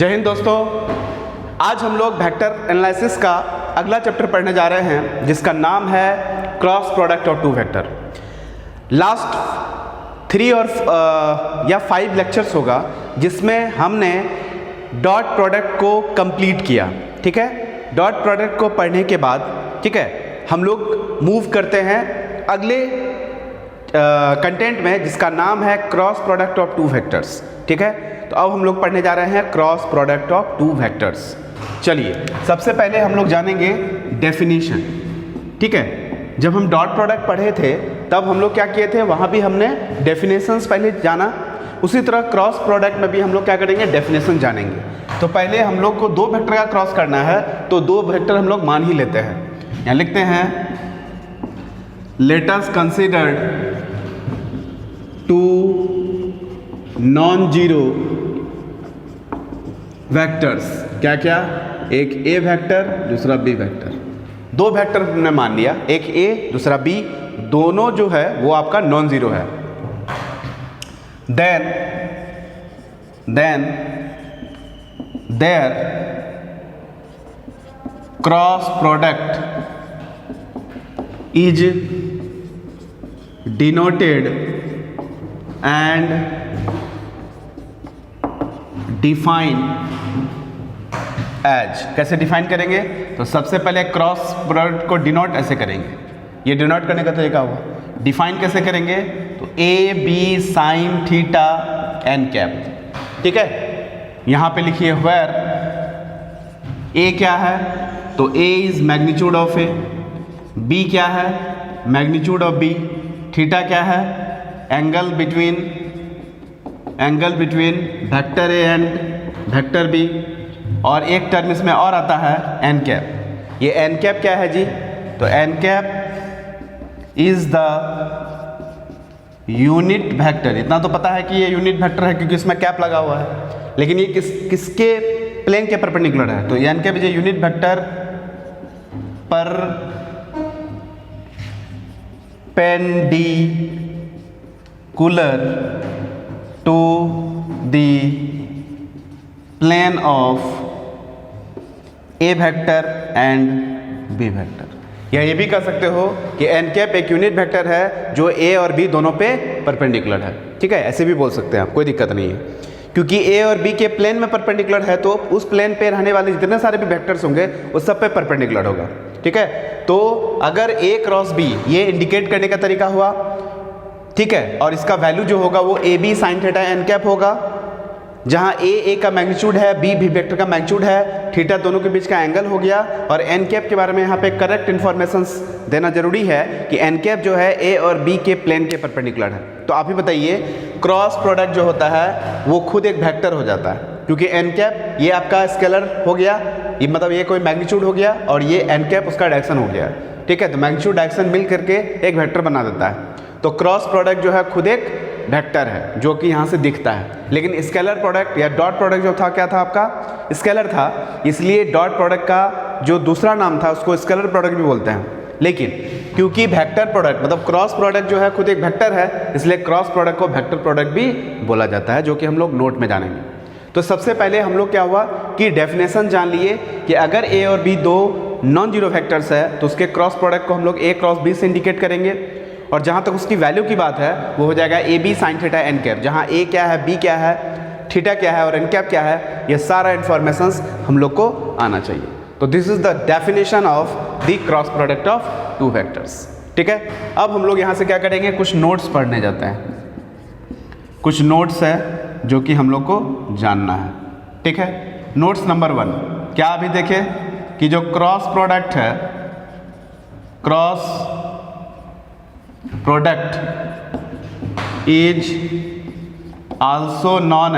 जय हिंद दोस्तों। आज हम लोग वेक्टर एनालिसिस का अगला चैप्टर पढ़ने जा रहे हैं जिसका नाम है cross product of two vector. Last 3 और 5 लेक्चर्स होगा जिसमें हमने डॉट प्रोडक्ट को कंप्लीट किया। ठीक है, डॉट प्रोडक्ट को पढ़ने के बाद ठीक है हम लोग मूव करते हैं अगले कंटेंट में जिसका नाम है cross product of two vectors. ठीक है, तो अब हम लोग पढ़ने जा रहे हैं cross product of two vectors. चलिए सबसे पहले हम लोग जानेंगे डेफिनेशन। ठीक है, जब हम डॉट प्रोडक्ट पढ़े थे तब हम लोग क्या किए थे, वहाँ भी हमने डेफिनेशंस पहले जाना। उसी तरह क्रॉस प्रोडक्ट में भी हम लोग क्या करेंगे, डेफिनेशन जानेंगे। तो पहले हम लोग को दो वेक्टर का क्रॉस करना है, तो दो वेक्टर हम लोग मान ही लेते हैं। यहाँ लिखते हैं let us consider two non zero vectors. क्या क्या, एक ए वेक्टर दूसरा बी वेक्टर। दो वेक्टर हमने मान लिया, एक ए दूसरा बी, दोनों जो है वो आपका नॉन जीरो है। Then their cross product is denoted and define as. कैसे डिफाइन करेंगे, तो सबसे पहले क्रॉस प्रोडक्ट को डिनोट ऐसे करेंगे। ये डिनोट करने का तरीका हुआ। डिफाइन कैसे करेंगे, तो A B sine theta N cap. ठीक है, यहाँ पे लिखिए वेयर ए क्या है, तो A is magnitude of A, B क्या है मैग्नीट्यूड ऑफ बी, थीटा क्या है angle between vector A and vector B, और एक टर्म इसमें और आता है एन कैप। ये एन कैप क्या है जी, तो N cap is the unit vector. इतना तो पता है कि ये यूनिट वेक्टर है क्योंकि इसमें कैप लगा हुआ है, लेकिन ये किसके प्लेन के परपेंडिकुलर है, तो N cap is a unit vector पर perpendicular to the plane of A vector and B vector। या ये भी कह सकते हो कि एन कैप एक यूनिट वेक्टर है जो A और B दोनों पे परपेंडिकुलर है। ठीक है, ऐसे भी बोल सकते हैं आप, कोई दिक्कत नहीं है, क्योंकि A और B के प्लेन में परपेंडिकुलर है तो उस प्लेन पे रहने वाले जितने सारे भी वेक्टर्स होंगे उस सब पे परपेंडिकुलर होगा। ठीक है, तो अगर A क्रॉस B ये इंडिकेट करने का तरीका हुआ। ठीक है, और इसका वैल्यू जो होगा वो A B sine theta N cap होगा, जहां ए का मैग्नीट्यूड है, बी वेक्टर का मैग्नीट्यूड है, थीटा दोनों के बीच का एंगल हो गया। और एन कैप के बारे में यहाँ पे करेक्ट इन्फॉर्मेशन देना जरूरी है कि एन कैप जो है ए और बी के प्लेन के परपेंडिकुलर है। तो आप ही बताइए, क्रॉस प्रोडक्ट जो होता है वो खुद एक वेक्टर हो जाता है, क्योंकि एन कैप ये आपका स्केलर हो गया, ये मतलब ये कोई मैग्नीट्यूड हो गया, और ये एन कैप उसका डायरेक्शन हो गया। ठीक है, तो मैग्नीट्यूड डायरेक्शन मिल करके एक वेक्टर बना देता है। तो क्रॉस प्रोडक्ट जो है खुद एक वेक्टर है जो कि यहाँ से दिखता है। लेकिन स्केलर प्रोडक्ट या डॉट प्रोडक्ट जो था, क्या था आपका, स्केलर था, इसलिए डॉट प्रोडक्ट का जो दूसरा नाम था उसको स्केलर प्रोडक्ट भी बोलते हैं। लेकिन क्योंकि वेक्टर प्रोडक्ट मतलब क्रॉस प्रोडक्ट जो है खुद एक वेक्टर है, इसलिए क्रॉस प्रोडक्ट को वेक्टर प्रोडक्ट भी बोला जाता है, जो कि हम लोग नोट में जानेंगे। तो सबसे पहले हम लोग क्या हुआ कि डेफिनेशन जान लिए कि अगर ए और बी दो नॉन जीरो वेक्टर्स है तो उसके क्रॉस प्रोडक्ट को हम लोग ए क्रॉस बी से इंडिकेट करेंगे। और जहाँ तक उसकी वैल्यू की बात है वो हो जाएगा A B sine theta N cap, जहाँ ए क्या है, बी क्या है, थीटा क्या है और एन कैप क्या है, ये सारा इन्फॉर्मेशंस हम लोग को आना चाहिए। तो this is the definition of the cross product of two vectors. ठीक है, अब हम लोग यहाँ से क्या करेंगे, कुछ नोट्स पढ़ने जाते हैं। कुछ नोट्स है जो कि हम लोग को जानना है। ठीक है, नोट्स नंबर 1 क्या अभी देखें कि जो क्रॉस प्रोडक्ट है, cross product is also known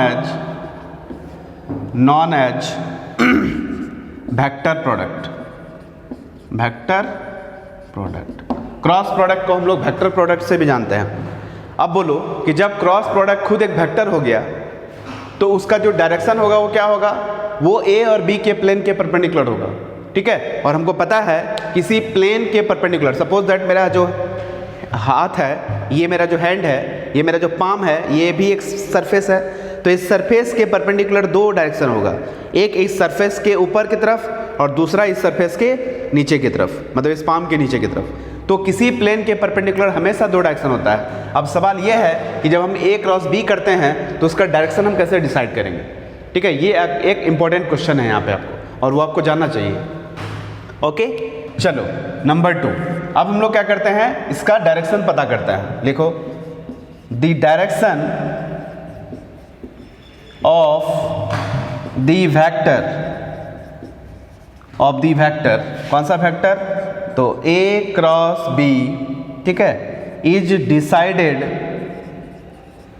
as vector product. Cross product को हम लोग वेक्टर प्रोडक्ट से भी जानते हैं। अब बोलो कि जब क्रॉस प्रोडक्ट खुद एक वेक्टर हो गया तो उसका जो डायरेक्शन होगा वो क्या होगा, वो ए और बी के प्लेन के परपेंडिकुलर होगा। ठीक है, और हमको पता है किसी प्लेन के परपेंडिकुलर, सपोज दैट मेरा जो हाथ है, ये मेरा जो हैंड है, ये मेरा जो पाम है, ये भी एक सरफेस है। तो इस सरफेस के परपेंडिकुलर दो डायरेक्शन होगा, एक इस सरफेस के ऊपर की तरफ और दूसरा इस सरफेस के नीचे की तरफ, मतलब इस पाम के नीचे की तरफ। तो किसी प्लेन के परपेंडिकुलर हमेशा दो डायरेक्शन होता है। अब सवाल यह है कि जब हम ए क्रॉस बी करते हैं तो उसका डायरेक्शन हम कैसे डिसाइड करेंगे, ठीक है। ये एक इंपॉर्टेंट क्वेश्चन है यहाँ पे आपको, और वो आपको जानना चाहिए। ओके, चलो नंबर 2। अब हम लोग क्या करते हैं, इसका डायरेक्शन पता करते हैं। लिखो, the direction of the vector, कौन सा वेक्टर, तो ए क्रॉस बी, ठीक है, is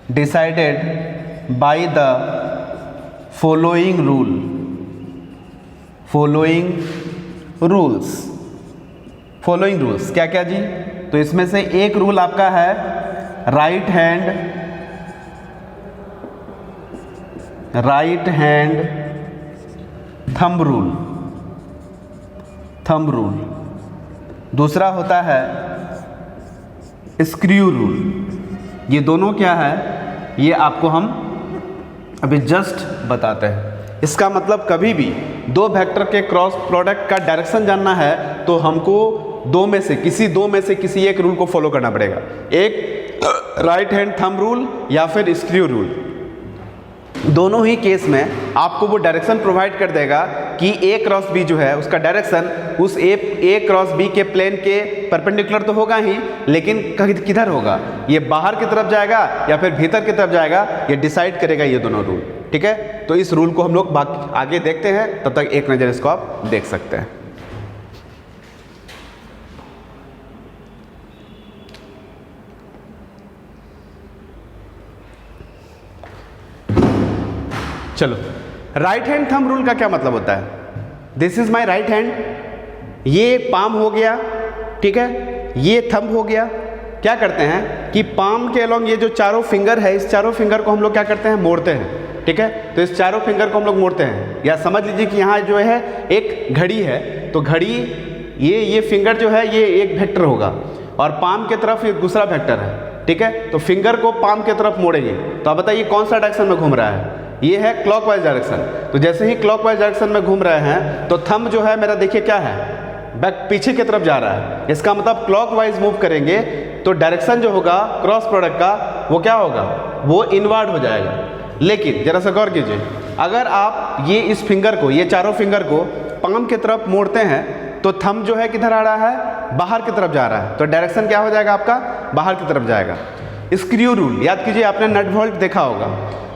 decided by the following rules. क्या क्या जी, तो इसमें से एक रूल आपका है राइट हैंड थंब रूल। दूसरा होता है स्क्रू रूल। ये दोनों क्या है, ये आपको हम अभी जस्ट बताते हैं। इसका मतलब कभी भी दो वेक्टर के क्रॉस प्रोडक्ट का डायरेक्शन जानना है तो हमको दो में से किसी एक रूल को फॉलो करना पड़ेगा, एक राइट हैंड थंब रूल या फिर स्क्रू रूल। दोनों ही केस में आपको वो डायरेक्शन प्रोवाइड कर देगा कि ए क्रॉस बी जो है उसका डायरेक्शन उस ए क्रॉस बी के प्लेन के परपेंडिकुलर तो होगा ही, लेकिन किधर होगा, ये बाहर की तरफ जाएगा या फिर भीतर की तरफ जाएगा, ये डिसाइड करेगा ये दोनों रूल, ठीक है। तो इस रूल को हम लोग आगे देखते हैं, तब तक एक नज़र इसको आप देख सकते हैं। चलो, राइट हैंड थंब रूल का क्या मतलब होता है, this is my right hand, ये पाम हो गया, ठीक है, ये थंब हो गया। क्या करते हैं कि पाम के अलोंग ये जो चारों फिंगर है, इस चारों फिंगर को हम लोग क्या करते हैं, मोड़ते हैं, ठीक है। तो इस चारों फिंगर को हम लोग मोड़ते हैं, या समझ लीजिए कि यहाँ जो है एक घड़ी है, तो घड़ी ये फिंगर जो है ये एक वेक्टर होगा और पाम के तरफ ये दूसरा वेक्टर है, ठीक है। तो फिंगर को पाम के तरफ मोड़ेंगे तो आप बताइए कौन सा डायरेक्शन में घूम रहा है, ये है क्लॉकवाइज डायरेक्शन। तो जैसे ही क्लॉकवाइज डायरेक्शन में घूम रहे हैं तो थंब जो है मेरा देखिए क्या है, बैक पीछे की तरफ जा रहा है। इसका मतलब क्लॉकवाइज मूव करेंगे तो डायरेक्शन जो होगा क्रॉस प्रोडक्ट का वो क्या होगा, वो इनवर्ड हो जाएगा। लेकिन जरा सा गौर कीजिए, अगर आप ये इस फिंगर को, ये चारों फिंगर को पाम की तरफ मोड़ते हैं तो थंब जो है किधर आ रहा है, बाहर की तरफ जा रहा है, तो डायरेक्शन क्या हो जाएगा आपका, बाहर की तरफ जाएगा। स्क्रू रूल याद कीजिए, आपने नट बोल्ट देखा होगा।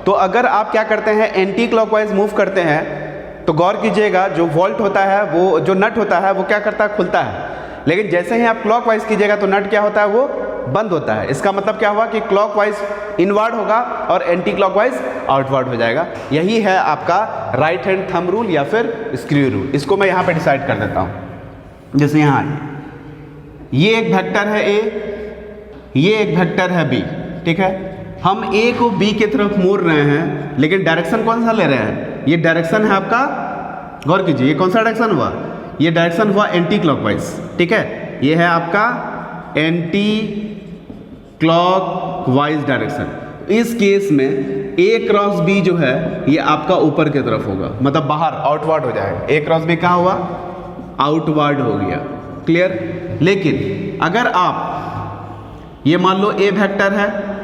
तो अगर आप क्या करते हैं, एंटी क्लॉकवाइज मूव करते हैं तो गौर कीजिएगा, जो वोल्ट होता है, वो जो नट होता है वो क्या करता है, खुलता है। लेकिन जैसे ही आप क्लॉकवाइज कीजिएगा तो नट क्या होता है, वो बंद होता है। इसका मतलब क्या हुआ कि क्लॉकवाइज इनवर्ड होगा और एंटी क्लॉकवाइज आउटवर्ड हो जाएगा। यही है आपका राइट हैंड थंब रूल या फिर स्क्रू रूल। इसको मैं यहाँ पे डिसाइड कर देता हूँ। जैसे यहाँ ये एक वेक्टर है ए, ये एक वेक्टर है बी, ठीक है। हम ए को बी की तरफ मोड़ रहे हैं, लेकिन डायरेक्शन कौन सा ले रहे हैं, ये डायरेक्शन है आपका, गौर कीजिए, ये कौन सा डायरेक्शन हुआ, ये डायरेक्शन हुआ एंटी क्लॉकवाइज, ठीक है। ये है आपका एंटी क्लॉकवाइज डायरेक्शन। इस केस में ए क्रॉस बी जो है ये आपका ऊपर की तरफ होगा, मतलब बाहर आउटवर्ड हो जाएगा। ए क्रॉस बी कहाँ हुआ, आउटवर्ड हो गया, क्लियर। लेकिन अगर आप ये मान लो ए वेक्टर है,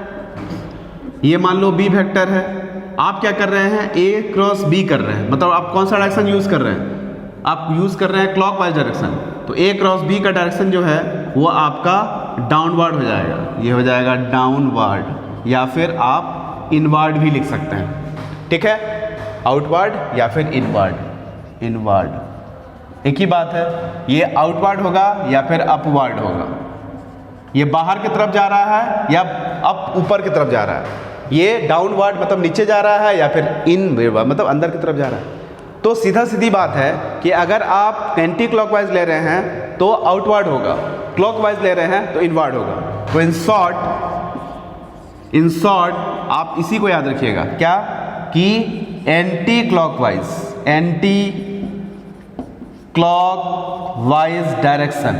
ये मान लो बी वेक्टर है, आप क्या कर रहे हैं, ए क्रॉस बी कर रहे हैं, मतलब आप कौन सा डायरेक्शन यूज कर रहे हैं, आप यूज कर रहे हैं क्लॉकवाइज डायरेक्शन। तो ए क्रॉस बी का डायरेक्शन जो है वो आपका डाउनवर्ड हो जाएगा, ये हो जाएगा डाउनवर्ड, या फिर आप इनवर्ड भी लिख सकते हैं, ठीक है। आउटवर्ड या फिर इनवर्ड एक ही बात है। ये आउटवर्ड होगा या फिर अपवर्ड होगा, ये बाहर की तरफ जा रहा है या अप ऊपर की तरफ जा रहा है, ये डाउनवर्ड मतलब नीचे जा रहा है या फिर इनवर्ड मतलब अंदर की तरफ जा रहा है। तो सीधा सीधी बात है कि अगर आप एंटी क्लॉकवाइज ले रहे हैं तो आउटवर्ड होगा, क्लॉकवाइज ले रहे हैं तो इनवर्ड होगा। तो इन शॉर्ट आप इसी को याद रखिएगा, क्या कि एंटी क्लॉकवाइज डायरेक्शन,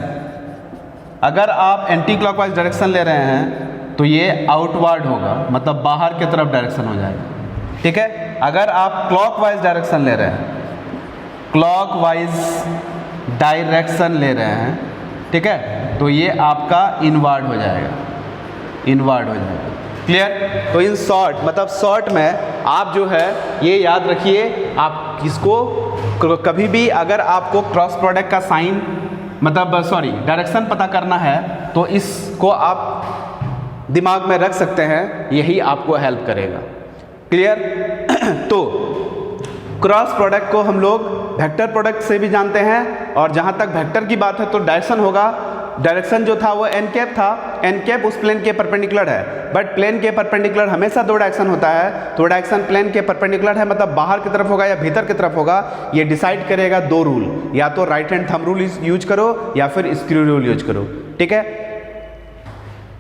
अगर आप एंटी क्लॉकवाइज डायरेक्शन ले रहे हैं तो ये आउटवर्ड होगा, मतलब बाहर की तरफ डायरेक्शन हो जाएगा। ठीक है। अगर आप क्लॉकवाइज डायरेक्शन ले रहे हैं, क्लॉकवाइज डायरेक्शन ले रहे हैं, ठीक है, तो ये आपका इनवर्ड हो जाएगा, इनवर्ड हो जाएगा। क्लियर? तो इन शॉर्ट मतलब शॉर्ट में आप जो है ये याद रखिए, आप इसको कभी भी अगर आपको क्रॉस प्रोडक्ट का साइन मतलब सॉरी डायरेक्शन पता करना है तो इसको आप दिमाग में रख सकते हैं, यही आपको हेल्प करेगा। क्लियर? तो क्रॉस प्रोडक्ट को हम लोग वेक्टर प्रोडक्ट से भी जानते हैं, और जहाँ तक वेक्टर की बात है तो डायरेक्शन होगा, डायरेक्शन जो था वो एन कैप था, एन कैप उस प्लेन के परपेंडिकुलर है, बट प्लेन के परपेंडिकुलर हमेशा दो डायरेक्शन होता है, तो डायरेक्शन प्लेन के परपेंडिकुलर है मतलब बाहर की तरफ होगा या भीतर की तरफ होगा, ये डिसाइड करेगा दो रूल, या तो right hand thumb rule use करो या फिर स्क्रू रूल यूज करो। ठीक है,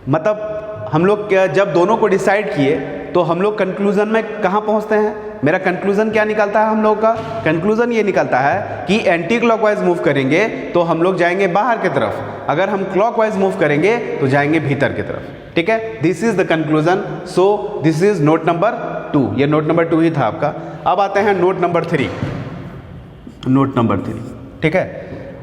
मतलब हम लोग जब दोनों को डिसाइड किए तो हम लोग कंक्लूजन में कहाँ पहुँचते हैं, मेरा कंक्लूजन क्या निकलता है, हम लोग का कंक्लूजन ये निकलता है कि एंटी क्लॉकवाइज मूव करेंगे तो हम लोग जाएंगे बाहर की तरफ, अगर हम क्लॉकवाइज मूव करेंगे तो जाएंगे भीतर की तरफ। ठीक है, this is the conclusion, so this is note number 2, ये नोट नंबर 2 ही था आपका। अब आते हैं नोट नंबर 3, नोट नंबर 3। ठीक है,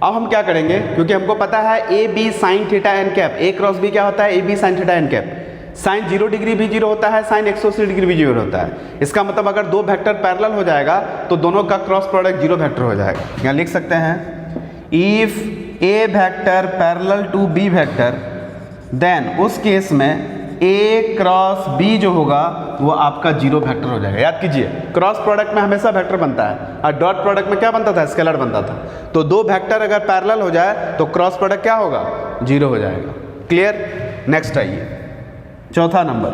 अब हम क्या करेंगे, क्योंकि हमको पता है A B sine theta N cap, A cross B क्या होता है, A B sine theta N cap, sine 0 degree भी 0 होता है, साइन 180 डिग्री भी 0 होता है। इसका मतलब अगर दो वेक्टर पैरेलल हो जाएगा तो दोनों का क्रॉस प्रोडक्ट 0 वेक्टर हो जाएगा। यहाँ लिख सकते हैं if a vector parallel to B vector then उस केस में ए क्रॉस बी जो होगा वो आपका 0 वेक्टर हो जाएगा। याद कीजिए, क्रॉस प्रोडक्ट में हमेशा वेक्टर बनता है और डॉट प्रोडक्ट में क्या बनता था, स्केलर बनता था। तो दो वेक्टर अगर पैरेलल हो जाए तो क्रॉस प्रोडक्ट क्या होगा, 0 हो जाएगा। क्लियर? नेक्स्ट आइए, चौथा नंबर।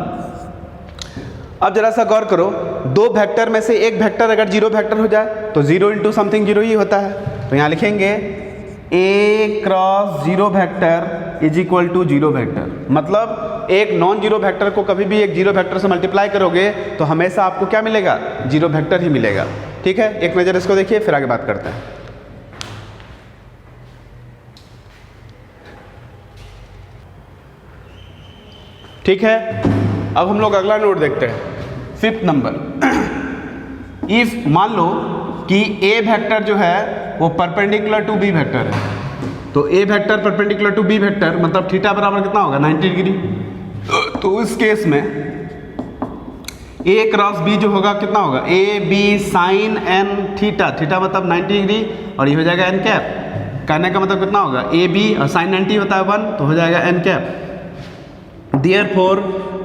अब जरा सा गौर करो, दो वेक्टर में से एक वेक्टर अगर 0 वेक्टर हो जाए तो 0 इंटू समथिंग 0 ही होता है। तो यहाँ लिखेंगे A cross 0 vector is equal to 0 vector, मतलब एक नॉन जीरो वेक्टर को कभी भी एक 0 वेक्टर से मल्टीप्लाई करोगे तो हमेशा आपको क्या मिलेगा, 0 वेक्टर ही मिलेगा। ठीक है, एक नज़र इसको देखिए फिर आगे बात करते हैं। ठीक है, अब हम लोग अगला नोट देखते हैं, 5th नंबर। इफ मान लो कि ए वेक्टर जो है वो परपेंडिकुलर टू बी वेक्टर है, तो A vector perpendicular to B vector मतलब थीटा बराबर कितना होगा, 90 डिग्री। तो इस केस में ए क्रॉस बी जो होगा कितना होगा, a B sine n theta, theta मतलब 90 डिग्री और ये हो जाएगा एन कैप। कहने का मतलब कितना होगा, ए बी और साइन 90 होता है 1 तो हो जाएगा एन कैप। Therefore,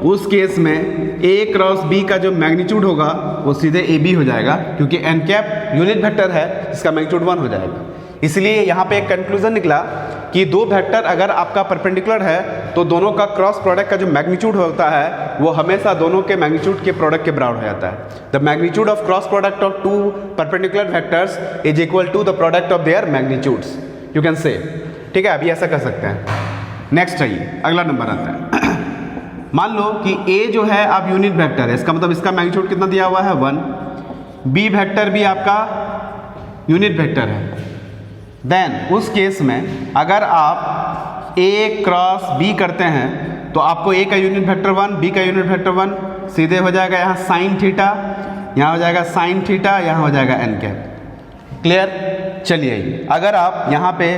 उस केस में A क्रॉस B का जो मैग्नीट्यूड होगा वो सीधे ए बी हो जाएगा, क्योंकि एन कैप यूनिट वेक्टर है, इसका मैग्नीट्यूड 1 हो जाएगा। इसलिए यहाँ पे एक कंक्लूजन निकला कि दो वेक्टर अगर आपका परपेंडिकुलर है तो दोनों का क्रॉस प्रोडक्ट का जो मैग्नीट्यूड होता है वो हमेशा दोनों के मैग्नीट्यूड के प्रोडक्ट के बराबर हो जाता है। The magnitude of cross product of two perpendicular vectors is equal to the product of their magnitudes, you can say. ठीक है, अभी ऐसा कर सकते हैं। नेक्स्ट आइए, अगला नंबर आता है। मान लो कि ए जो है आप यूनिट वेक्टर है, इसका मतलब इसका मैग्नीट्यूड कितना दिया हुआ है 1, बी वेक्टर भी आपका यूनिट वेक्टर है। देन उस केस में अगर आप ए क्रॉस बी करते हैं तो आपको ए का यूनिट वेक्टर 1, बी का यूनिट वेक्टर 1, सीधे हो जाएगा यहाँ साइन थीटा, यहाँ हो जाएगा साइन थीटा, यहाँ हो जाएगा एन कैप। क्लियर? चलिए, अगर आप यहाँ पे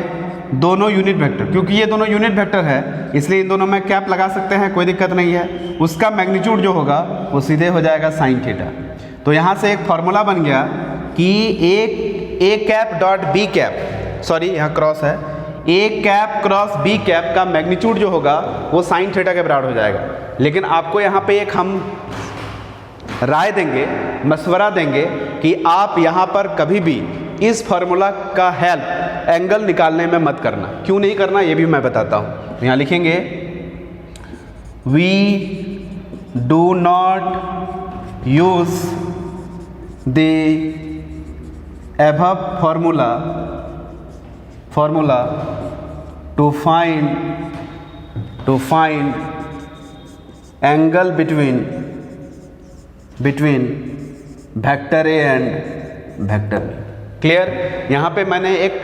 दोनों यूनिट वेक्टर, क्योंकि ये दोनों यूनिट वेक्टर है इसलिए इन दोनों में कैप लगा सकते हैं, कोई दिक्कत नहीं है। उसका मैग्नीट्यूड जो होगा वो सीधे हो जाएगा साइन थीटा। तो यहाँ से एक फॉर्मूला बन गया कि A cap dot B cap, sorry यहाँ क्रॉस है, A cap cross B cap का मैग्नीट्यूड जो होगा वो साइन थीटा के बराबर हो जाएगा। लेकिन आपको यहाँ पे एक हम राय देंगे, मशवरा देंगे कि आप यहाँ पर कभी भी इस फार्मूला का हेल्प एंगल निकालने में मत करना। क्यों नहीं करना ये भी मैं बताता हूँ। यहाँ लिखेंगे we do not use the above formula to find angle between vector A and vector b. Clear? यहाँ पे मैंने एक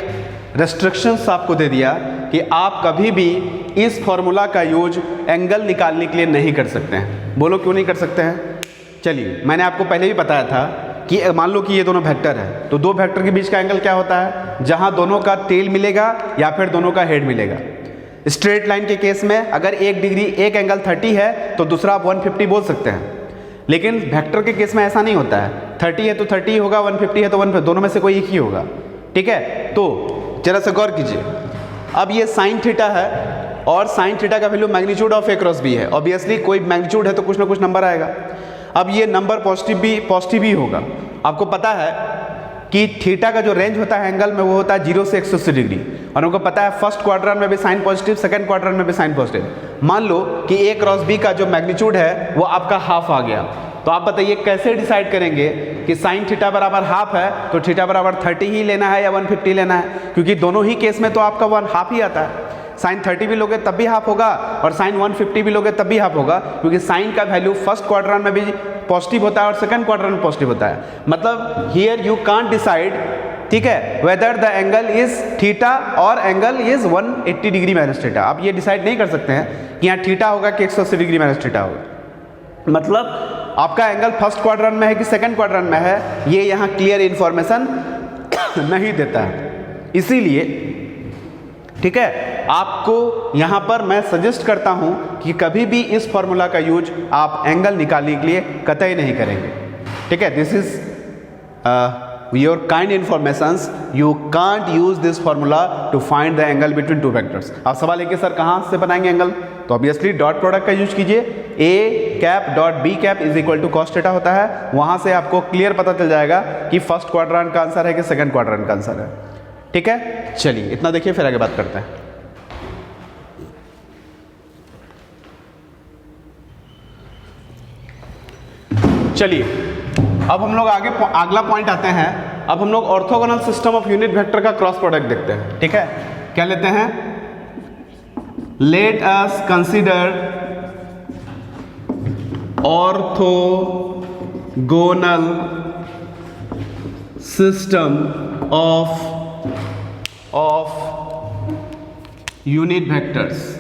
रेस्ट्रिक्शंस आपको दे दिया कि आप कभी भी इस फॉर्मूला का यूज एंगल निकालने के लिए नहीं कर सकते हैं। बोलो क्यों नहीं कर सकते हैं? चलिए, मैंने आपको पहले भी बताया था कि मान लो कि ये दोनों वेक्टर है, तो दो वेक्टर के बीच का एंगल क्या होता है, जहां दोनों का टेल मिलेगा या फिर दोनों का हेड मिलेगा। स्ट्रेट लाइन के केस में अगर एक डिग्री एक एंगल 30 है तो दूसरा आप 150 बोल सकते हैं, लेकिन वेक्टर के केस में ऐसा नहीं होता है। 30 है तो 30 होगा, 150 है तो 150, दोनों में से कोई एक ही होगा। ठीक है, तो जरा सा गौर कीजिए। अब ये साइन थीटा है और साइन थीटा का value magnitude of a cross b है। ऑब्वियसली कोई मैग्नीट्यूड है तो कुछ ना कुछ नंबर आएगा। अब ये नंबर पॉजिटिव ही होगा। आपको पता है कि थीटा का जो रेंज होता है एंगल में वो होता है 0 से 180 डिग्री, और हमको पता है फर्स्ट क्वाड्रेंट में भी साइन पॉजिटिव, सेकंड क्वाड्रेंट में भी साइन पॉजिटिव। मान लो कि ए क्रॉस बी का जो मैग्नीट्यूड है वो आपका हाफ आ गया, तो आप बताइए कैसे डिसाइड करेंगे कि साइन थीटा बराबर हाफ है तो थीटा बराबर 30 ही लेना है या 150 लेना है, क्योंकि दोनों ही केस में तो आपका 1 हाफ ही आता है। साइन 30 भी लोगे तब भी हाफ होगा और साइन 150 भी लोगे तब भी हाफ होगा, क्योंकि साइन का वैल्यू फर्स्ट क्वाड्रेंट में भी पॉजिटिव होता है और सेकंड क्वाड्रेंट में पॉजिटिव होता है। मतलब हियर यू कांट डिसाइड, ठीक है, whether the angle is theta और angle is 180 degree minus theta. आप ये डिसाइड नहीं कर सकते हैं कि यहाँ थीटा होगा कि 180 डिग्री माइनस थीटा होगा। मतलब आपका एंगल फर्स्ट क्वाड्रेंट में है कि सेकंड क्वाड्रेंट में है, ये यहाँ क्लियर इंफॉर्मेशन नहीं देता है। इसीलिए ठीक है, आपको यहाँ पर मैं सजेस्ट करता हूँ कि कभी भी इस फॉर्मूला का यूज आप एंगल निकालने के लिए कतई नहीं करेंगे। ठीक है, this is your kind informations, you can't use this formula to find the angle between two vectors. आप सवाल है कि सर कहाँ से बनाएंगे एंगल, तो ऑब्वियसली डॉट प्रोडक्ट का यूज कीजिए। A cap dot B cap is equal to cos theta होता है, वहाँ से आपको क्लियर पता चल जाएगा कि फर्स्ट क्वाड्रेंट का आंसर है कि सेकंड क्वाड्रेंट का आंसर है। ठीक है, चलिए इतना देखिए, फिर आगे बात करते हैं। चलिए अब हम लोग अगला पॉइंट आते हैं। अब हम लोग orthogonal system of unit vector का क्रॉस प्रोडक्ट देखते हैं। ठीक है, क्या लेते हैं, let us consider orthogonal system of unit vectors.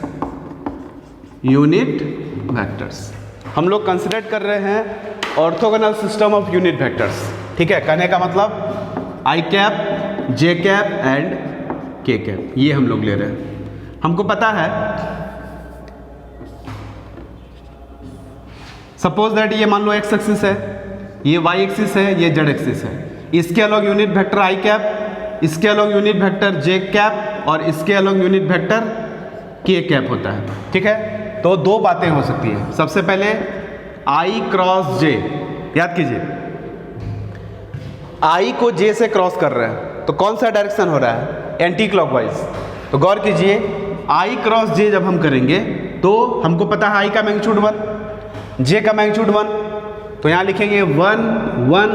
हम लोग कंसिडर कर रहे हैं orthogonal system of unit vectors. ठीक है, कहने का मतलब आई कैप, जे कैप एंड के कैप, ये हम लोग ले रहे हैं। हमको पता है सपोज दैट ये मान लो एक्स एक्सिस है, ये वाई एक्सिस है, ये जेड एक्सिस है। इसके अलग यूनिट वेक्टर आई कैप, इसके अलग यूनिट वेक्टर जे कैप और इसके अलग यूनिट वेक्टर के कैप होता है। ठीक है, तो दो बातें हो सकती हैं। सबसे पहले आई क्रॉस जे, याद कीजिए आई को जे से क्रॉस कर रहे हैं तो कौन सा डायरेक्शन हो रहा है, एंटी क्लॉकवाइज। तो गौर कीजिए, आई क्रॉस जे जब हम करेंगे तो हमको पता है आई का मैग्नीट्यूड 1, जे का मैग्नीट्यूड 1, तो यहाँ लिखेंगे 1 1,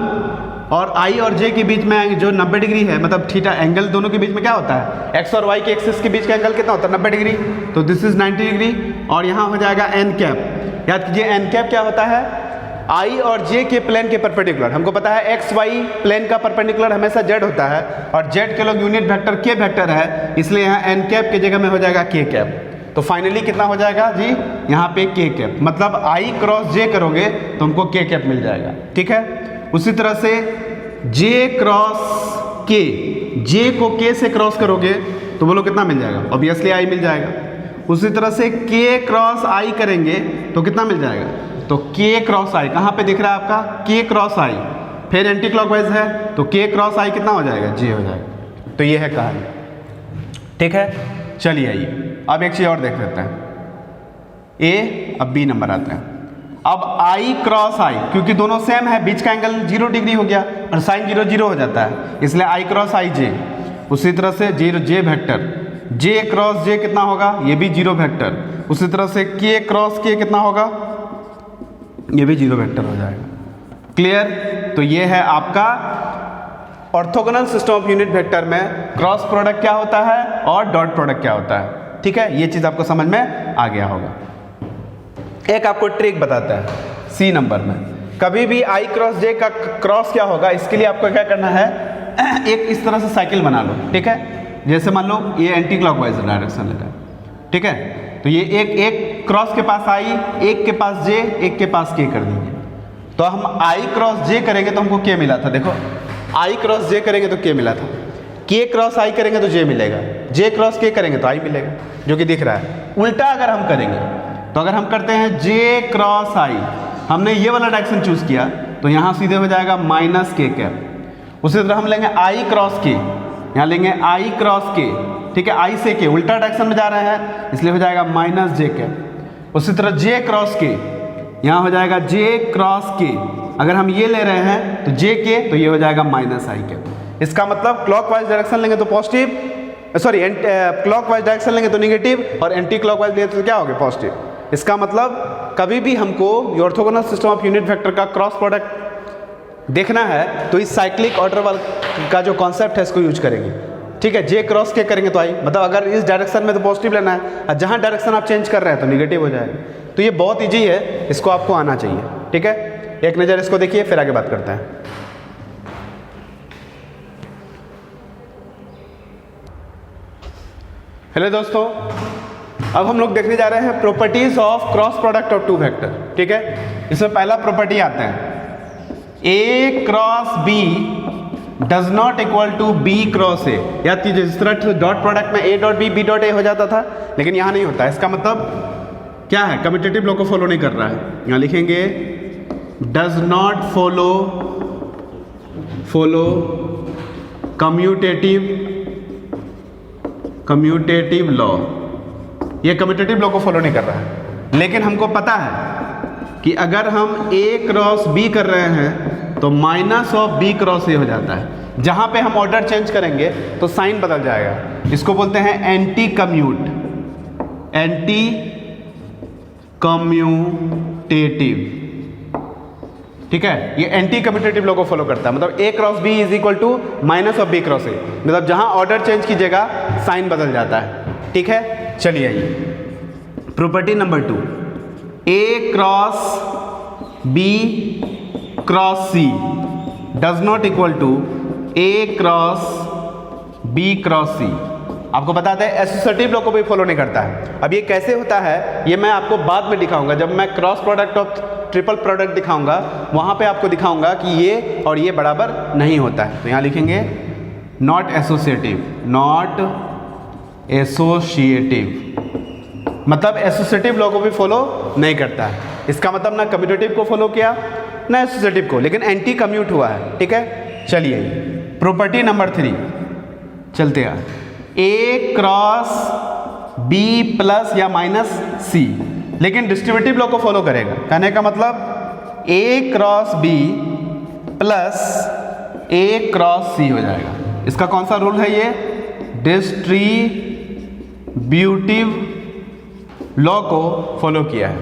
और आई और जे के बीच में जो 90 डिग्री है, मतलब थीटा एंगल दोनों के बीच में क्या होता है, एक्स और वाई के एक्सिस के बीच का एंगल कितना होता है, 90 डिग्री, तो दिस इज 90 डिग्री। और यहाँ हो जाएगा एन कैप। याद कीजिए एन कैप क्या होता है, आई और जे के प्लेन के परपेंडिकुलर। हमको पता है एक्स वाई प्लेन का परपेंडिकुलर हमेशा जेड होता है, और जेड के लोग यूनिट वेक्टर के वेक्टर है, इसलिए यहाँ एन कैप की जगह में हो जाएगा के कैप। तो फाइनली कितना हो जाएगा जी, यहाँ पे के कैप, मतलब आई क्रॉस जे करोगे तो हमको के कैप मिल जाएगा। ठीक है, उसी तरह से जे क्रॉस के, जे को के से क्रॉस करोगे तो बोलो कितना मिल जाएगा, ऑब्वियसली आई मिल जाएगा। उसी तरह से के क्रॉस आई करेंगे तो कितना मिल जाएगा, तो के क्रॉस आई कहाँ पे दिख रहा है आपका, के क्रॉस आई, फिर एंटी क्लॉकवाइज है तो के क्रॉस आई कितना हो जाएगा, जे हो जाएगा। तो ये है कहानी। ठीक है, चलिए आइए अब एक चीज़ और देख लेते हैं। ए, अब बी नंबर आते हैं। अब आई क्रॉस आई, क्योंकि दोनों सेम है, बीच का एंगल 0 डिग्री हो गया और साइन 0 0 हो जाता है, इसलिए आई क्रॉस आई जे। उसी तरह से जे वेक्टर, जे क्रॉस जे कितना होगा, ये भी 0 वेक्टर। उसी तरह से के क्रॉस के कितना होगा, ये भी 0 वेक्टर हो जाएगा। क्लियर, तो ये है आपका orthogonal system of unit vector में क्रॉस प्रोडक्ट क्या होता है और डॉट प्रोडक्ट क्या होता है। ठीक है, ये चीज़ आपको समझ में आ गया होगा। एक आपको ट्रिक बताता है सी नंबर में, कभी भी आई क्रॉस जे का क्रॉस क्या होगा, इसके लिए आपको क्या करना है, एक इस तरह से साइकिल बना लो। ठीक है, जैसे मान लो ये एंटी क्लॉकवाइज डायरेक्शन लेता है। ठीक है, तो ये एक क्रॉस के पास आई, एक के पास जे, एक के पास के कर देंगे। तो हम आई क्रॉस जे करेंगे तो हमको के मिला था, देखो आई क्रॉस जे करेंगे तो के मिला था, के क्रॉस आई करेंगे तो जे मिलेगा, जे क्रॉस के करेंगे तो आई मिलेगा, जो कि दिख रहा है। उल्टा अगर हम करेंगे तो अगर हम करते हैं जे क्रॉस आई, हमने ये वाला डायरेक्शन चूज किया तो यहाँ सीधे हो जाएगा माइनस के कैप। उसी तरह हम लेंगे आई क्रॉस के, यहाँ लेंगे आई क्रॉस के, ठीक है, आई से के उल्टा डायरेक्शन में जा रहे हैं इसलिए हो जाएगा माइनस जे कैप। उसी तरह जे क्रॉस के, यहाँ हो जाएगा जे क्रॉस के, अगर हम ये ले रहे हैं तो जे के तो ये हो जाएगा माइनस आई कैप। इसका मतलब क्लॉकवाइज डायरेक्शन लेंगे तो पॉजिटिव, सॉरी क्लॉकवाइज डायरेक्शन लेंगे तो नेगेटिव और एंटी क्लॉकवाइज लेंगे तो क्या होगा, पॉजिटिव। इसका मतलब कभी भी हमको orthogonal system of unit vector का क्रॉस प्रोडक्ट देखना है तो इस साइक्लिक ऑर्डर वाला का जो कॉन्सेप्ट है इसको यूज करेंगे, ठीक है। जे क्रॉस के करेंगे तो आई, मतलब अगर इस डायरेक्शन में तो पॉजिटिव लेना है और जहाँ डायरेक्शन आप चेंज कर रहे हैं तो निगेटिव हो जाएगा। तो ये बहुत ईजी है, इसको आपको आना चाहिए, ठीक है। एक नज़र इसको देखिए फिर आगे बात करते हैं। हेलो दोस्तों, अब हम लोग देखने जा रहे हैं properties of cross product of two vector, ठीक है। इसमें पहला प्रॉपर्टी आता है A cross B does not equal to B cross A. याद कीजिए, जिस तरह डॉट प्रोडक्ट में A dot B, B dot A हो जाता था, लेकिन यहाँ नहीं होता। इसका मतलब क्या है, कम्यूटेटिव लॉ को फॉलो नहीं कर रहा है। यहाँ लिखेंगे does not follow commutative law, ये कम्यूटेटिव लॉ को फॉलो नहीं कर रहा है। लेकिन हमको पता है कि अगर हम ए क्रॉस बी कर रहे हैं तो minus of B cross a हो जाता है। जहां पे हम ऑर्डर चेंज करेंगे तो साइन बदल जाएगा। इसको बोलते हैं एंटी कम्यूटेटिव, ठीक है। ये एंटी कम्यूटेटिव लॉ को फॉलो करता है, मतलब A cross B is equal to minus of B cross A, मतलब जहां ऑर्डर चेंज कीजिएगा साइन बदल जाता है, ठीक है। चलिए आइए property number 2, A cross B cross C does not equal to A cross B cross C. आपको बताते हैं एसोसिएटिव लॉ को भी फॉलो नहीं करता है। अब ये कैसे होता है ये मैं आपको बाद में दिखाऊंगा, जब मैं cross product of triple product दिखाऊंगा वहां पे आपको दिखाऊंगा कि ये और ये बराबर नहीं होता है। तो यहाँ लिखेंगे नॉट एसोसिएटिव, मतलब एसोसिएटिव लॉ को भी फॉलो नहीं करता है। इसका मतलब ना कम्यूटेटिव को फॉलो किया ना एसोसिएटिव को, लेकिन एंटी कम्यूट हुआ है, ठीक है। चलिए प्रॉपर्टी नंबर 3 चलते हैं। ए क्रॉस बी प्लस या माइनस सी, लेकिन डिस्ट्रीब्यूटिव लॉ को फॉलो करेगा। कहने का मतलब A cross B plus A cross सी हो जाएगा। इसका कौन सा रूल है, ये डिस्ट्रीब्यूटिव लॉ को फॉलो किया है।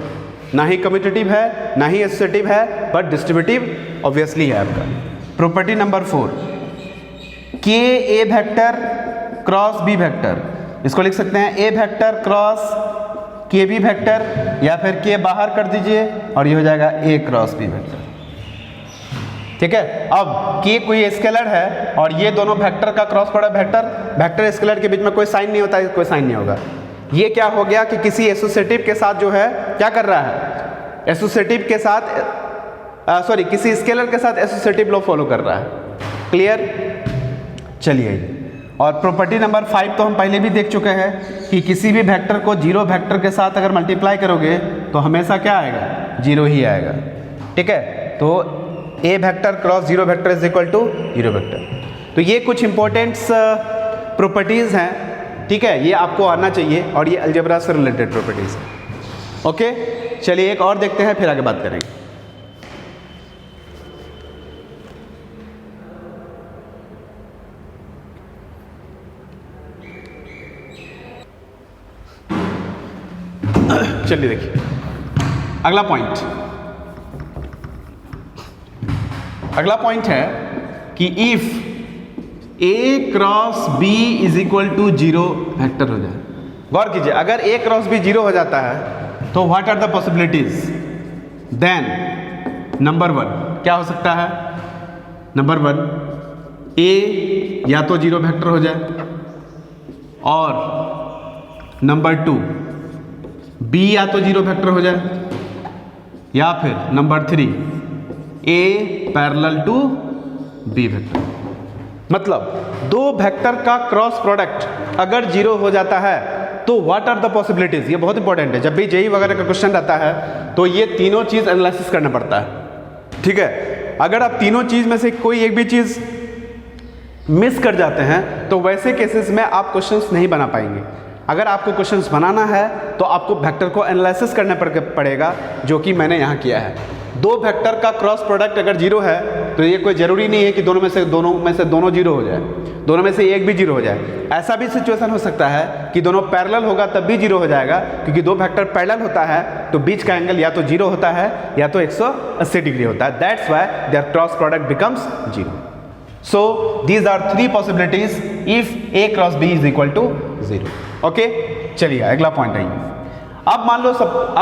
ना ही कम्यूटेटिव है ना ही एसोसिएटिव है, बट डिस्ट्रीब्यूटिव ऑब्वियसली है आपका। प्रॉपर्टी नंबर 4, के ए वेक्टर क्रॉस बी वेक्टर, इसको लिख सकते हैं ए वेक्टर क्रॉस के बी वेक्टर, या फिर के बाहर कर दीजिए और ये हो जाएगा ए क्रॉस बी वेक्टर, ठीक है। अब के कोई स्केलर है और ये दोनों वेक्टर का क्रॉस प्रोडक्ट वेक्टर स्केलर के बीच में कोई साइन नहीं होता है, कोई साइन नहीं होगा। ये क्या हो गया कि किसी एसोसिएटिव के साथ जो है क्या कर रहा है, एसोसिएटिव के साथ किसी स्केलर के साथ एसोसिएटिव लॉ फॉलो कर रहा है। क्लियर। चलिए, और प्रॉपर्टी नंबर 5 तो हम पहले भी देख चुके हैं कि किसी भी वेक्टर को जीरो वेक्टर के साथ अगर मल्टीप्लाई करोगे तो हमेशा क्या आएगा, जीरो ही आएगा, ठीक है। तो A vector cross zero vector is equal to zero vector. तो ये कुछ इंपॉर्टेंट्स प्रॉपर्टीज़ हैं, ठीक है, ये आपको आना चाहिए और ये अलजेब्रा से रिलेटेड प्रॉपर्टीज़ हैं। ओके, चलिए एक और देखते हैं फिर आगे बात करेंगे। चलिए देखिए अगला पॉइंट है कि if a cross B is equal to zero vector हो जाए। गौर कीजिए, अगर ए क्रॉस बी जीरो हो जाता है तो what are the possibilities, then number 1 क्या हो सकता है, नंबर 1 ए या तो जीरो वेक्टर हो जाए और नंबर 2 बी या तो जीरो वेक्टर हो जाए, या फिर number 3 a parallel to B vector. मतलब दो वेक्टर का क्रॉस प्रोडक्ट अगर जीरो हो जाता है तो व्हाट आर द पॉसिबिलिटीज, ये बहुत इंपॉर्टेंट है। जब भी जेई वगैरह का क्वेश्चन रहता है तो ये तीनों चीज एनालिसिस करना पड़ता है, ठीक है। अगर आप तीनों चीज में से कोई एक भी चीज मिस कर जाते हैं तो वैसे केसेस में आप क्वेश्चंस नहीं बना पाएंगे। अगर आपको क्वेश्चंस बनाना है तो आपको वेक्टर को एनालिसिस करना पड़ेगा, जो कि मैंने यहाँ किया है। दो वेक्टर का क्रॉस प्रोडक्ट अगर जीरो है तो ये कोई ज़रूरी नहीं है कि दोनों में से दोनों जीरो हो जाए, दोनों में से एक भी जीरो हो जाए। ऐसा भी सिचुएशन हो सकता है कि दोनों पैरेलल होगा तब भी जीरो हो जाएगा, क्योंकि दो वेक्टर पैरेलल होता है तो बीच का एंगल या तो जीरो होता है या तो 180 डिग्री होता है। That's why their cross product becomes zero. So these are three possibilities if A cross B is equal to 0. Okay, चलिए अगला पॉइंट है। अब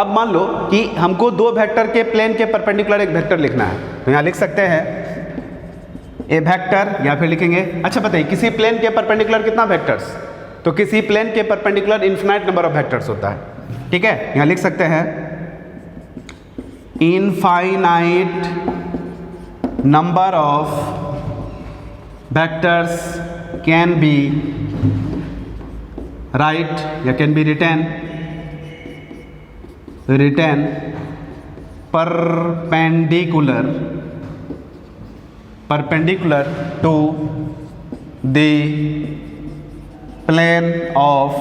मान लो कि हमको दो वेक्टर के प्लेन के परपेंडिकुलर एक वेक्टर लिखना है, तो यहाँ लिख सकते हैं ए वेक्टर, या फिर लिखेंगे, अच्छा बताइए किसी प्लेन के परपेंडिकुलर कितना वेक्टर्स, तो किसी प्लेन के perpendicular infinite number of vectors होता है, ठीक है। यहाँ लिख सकते हैं infinite number of vectors can be या can be written perpendicular to the plane of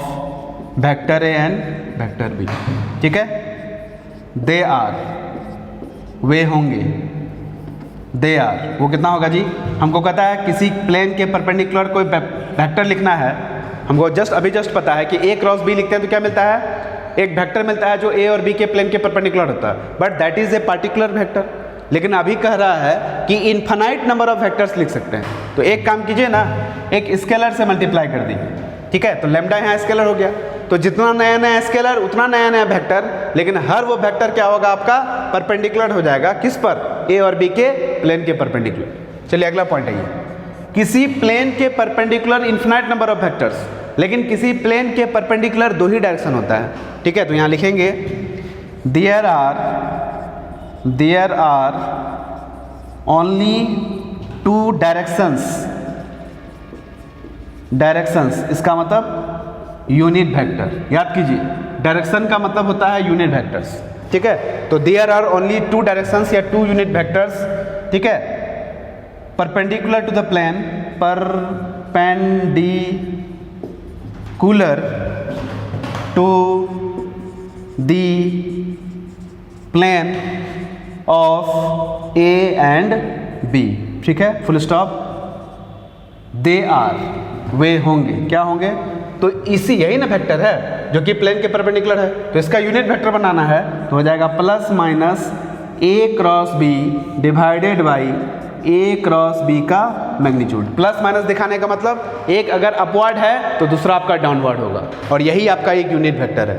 vector A and vector B, ठीक है। they are वे होंगे, दे आर, वो कितना होगा जी, हमको कहता है किसी प्लेन के परपेंडिकुलर कोई वेक्टर लिखना है। हमको जस्ट पता है कि ए क्रॉस बी लिखते हैं तो क्या मिलता है, एक वेक्टर मिलता है जो ए और बी के प्लेन के परपेंडिकुलर होता है, but that is a particular vector. लेकिन अभी कह रहा है कि इनफाइनाइट नंबर ऑफ वेक्टर्स लिख सकते हैं, तो एक काम कीजिए ना, एक स्केलर से मल्टीप्लाई कर दीजिए, ठीक है। तो लैम्डा यहाँ स्केलर हो गया, तो जितना नया नया स्केलर उतना नया नया वेक्टर, लेकिन हर वो वेक्टर क्या होगा आपका, परपेंडिकुलर हो जाएगा किस पर, ए और बी के प्लेन के परपेंडिकुलर। चलिए अगला पॉइंट है ये, किसी प्लेन के perpendicular infinite number of vectors, लेकिन किसी प्लेन के परपेंडिकुलर दो ही डायरेक्शन होता है, ठीक है। तो यहाँ लिखेंगे there are only two directions, इसका मतलब यूनिट वेक्टर। याद कीजिए डायरेक्शन का मतलब होता है यूनिट वेक्टर्स, ठीक है। तो there are only two directions या टू यूनिट वेक्टर्स, ठीक है, perpendicular to the plane, perpendicular to the plane of a and b, ठीक है, फुल स्टॉप। दे आर, वे होंगे, क्या होंगे, तो इसी यही ना वेक्टर है जो कि प्लेन के परपेंडिकुलर है, तो इसका यूनिट वेक्टर बनाना है, तो हो जाएगा plus minus a cross b divided by a cross b का मैग्नीट्यूड। प्लस माइनस दिखाने का मतलब एक अगर अपवर्ड है तो दूसरा आपका डाउनवर्ड होगा, और यही आपका एक यूनिट वेक्टर है,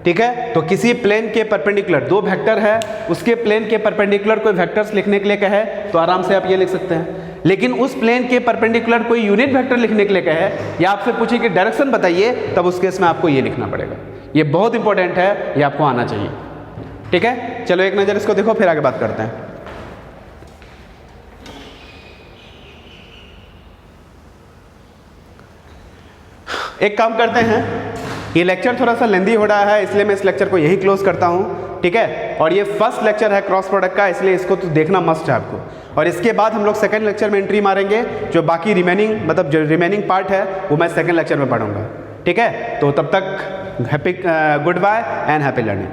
ठीक है। तो किसी प्लेन के परपेंडिकुलर दो वेक्टर है, उसके प्लेन के परपेंडिकुलर कोई वेक्टर्स लिखने के लिए कहे तो आराम से आप ये लिख सकते हैं, लेकिन उस प्लेन के परपेंडिकुलर कोई यूनिट वेक्टर लिखने के लिए कहे या आपसे पूछे कि डायरेक्शन बताइए, तब उस केस में आपको ये लिखना पड़ेगा। ये बहुत इंपॉर्टेंट है, ये आपको आना चाहिए, ठीक है। चलो एक नज़र इसको देखो, फिर आगे बात करते हैं। एक काम करते हैं, ये लेक्चर थोड़ा सा लेंदी हो रहा है, इसलिए मैं इस लेक्चर को यही क्लोज करता हूँ, ठीक है। और ये फर्स्ट लेक्चर है क्रॉस प्रोडक्ट का, इसलिए इसको तो देखना मस्ट है आपको। और इसके बाद हम लोग सेकंड लेक्चर में एंट्री मारेंगे, जो बाकी रिमेनिंग पार्ट है वो मैं सेकंड लेक्चर में पढ़ूंगा, ठीक है। तो तब तक good bye and happy learning.